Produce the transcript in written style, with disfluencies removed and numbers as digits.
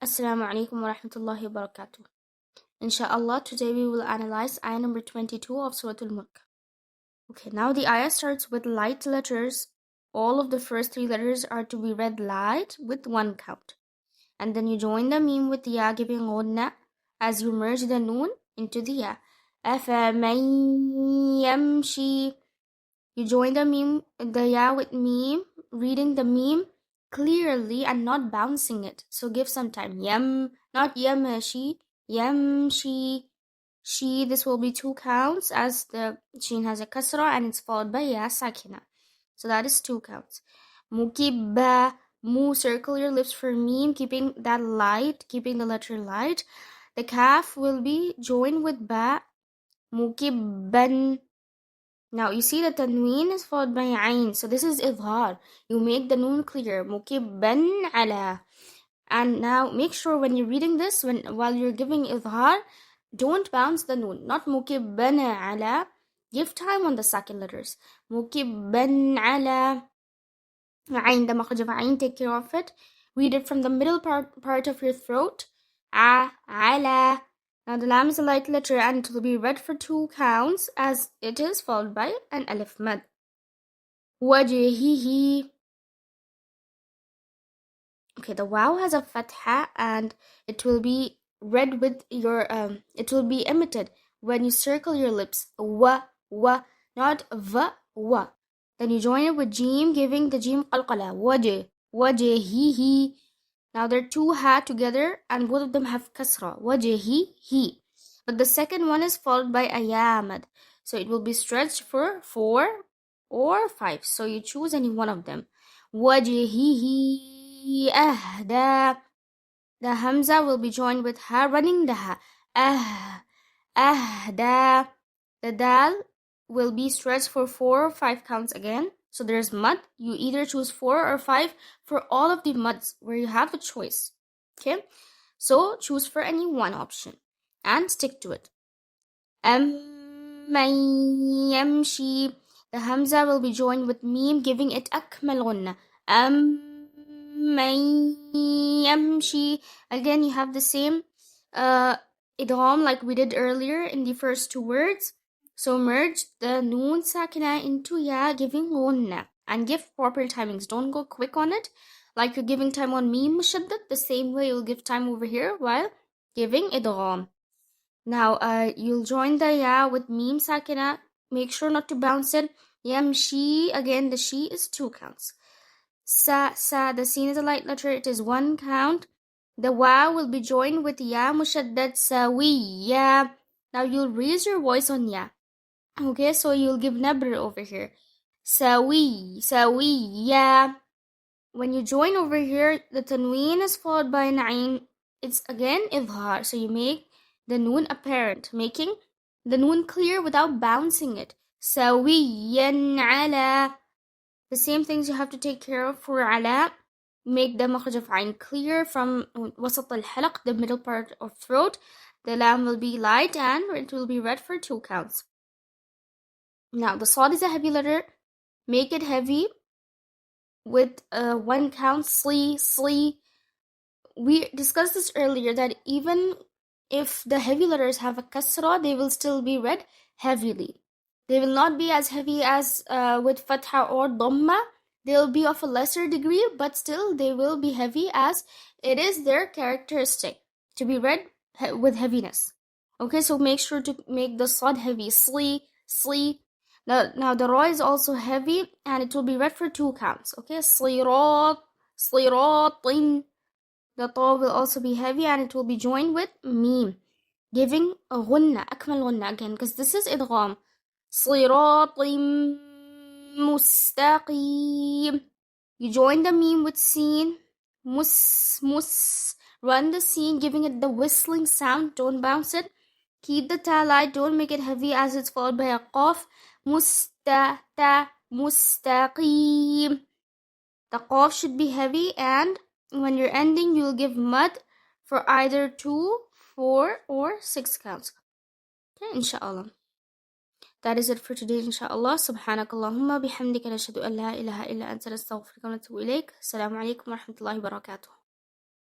Assalamu alaikum wa rahmatullahi wa barakatuh. Inshallah, today we will analyze ayah number 22 of Surah Mulk. Okay, now the ayah starts with light letters. All of the first three letters are to be read light with one count. And then you join the meme with the ya, giving ghunna as you merge the noon into the ya. أَفَمَن يَمْشِي. You join the ya with meme, reading the meme clearly and not bouncing it. So give some time. Not yamashi, yamshi. She, this will be 2 counts as the sheen has a kasra and it's followed by ya sakina. So that is 2 counts. Mukibba, mu, circle your lips for meme, keeping that light, keeping the letter light. The kaf will be joined with ba, mukibban. Now you see that the tanween is followed by ayn. So this is idhar. You make the noon clear. Mukibban ala. And now make sure when you're reading this, while you're giving idhar, don't bounce the noon. Not mukibban ala. Give time on the second letters. Mukibban ala. Ayn, the makhraj of ayn, take care of it. Read it from the middle part of your throat. Ala. Now the lam is a light letter and it will be read for 2 counts as it is followed by an alif mad. Wajhihi. Okay, the waw has a fatha and it will be read with your it will be emitted when you circle your lips. Wa, not va, wa. Then you join it with jim, giving the jim qalqala. Wajhihi. Now there are 2 ha together and both of them have kasra. Wajhihi. But the second one is followed by ayamad. So it will be stretched for 4 or 5. So you choose any one of them. Wajhihi ahda. The hamza will be joined with ha, running the ha. Ahda. The dal will be stretched for 4 or 5 counts again. So there's mud. You either choose 4 or 5 for all of the muds where you have a choice. Okay? So choose for any one option and stick to it. Man yamshi. The hamza will be joined with meme, giving it akmal ghunna. Man yamshi. Again, you have the same idgham like we did earlier in the first 2 words. So merge the noon sakina into ya, giving ghunna, and give proper timings. Don't go quick on it like you're giving time on meme mushaddad. The same way you'll give time over here while giving idgham. Now you'll join the ya with meme sakina. Make sure not to bounce it. Yamshi, again the she is 2 counts. Sa, the sin is a light letter, it is 1 count. The wa will be joined with ya mushaddad sawiya. Now you'll raise your voice on ya. Okay, so you'll give nabr over here. Sawiya. When you join over here, the tanween is followed by an ayn. It's again idhar. So you make the noon apparent, making the noon clear without bouncing it. Sawiyan ala. The same things you have to take care of for ala. Make the makhraj of ayn clear from wasat al-halaq, the middle part of throat. The lam will be light and it will be read for 2 counts. Now, the sad is a heavy letter. Make it heavy with 1 count, sli. We discussed this earlier that even if the heavy letters have a kasra, they will still be read heavily. They will not be as heavy as with fatha or dhamma. They will be of a lesser degree, but still they will be heavy as it is their characteristic to be read with heaviness. Okay, so make sure to make the sad heavy, sli. Now the ra is also heavy and it will be read for 2 counts. Okay, sliratin. The ta will also be heavy and it will be joined with meme, giving a ghunna, akmal ghunna again, because this is idgham. Sliratin mustaqim. You join the meme with sin, mus. Run the sin, giving it the whistling sound. Don't bounce it. Keep the ta light. Don't make it heavy as it's followed by a qaf. Mustaqim. The qaf should be heavy, and when you're ending, you'll give mud for either 2, 4, or 6 counts. Okay, inshallah. That is it for today, inshallah. Subhanakallahumma bihamdika nashhadu an la ilaha illa anta nastaghfiruka wa natubu ilayk. Assalamu alaikum wa rahmatullahi wa barakatuh.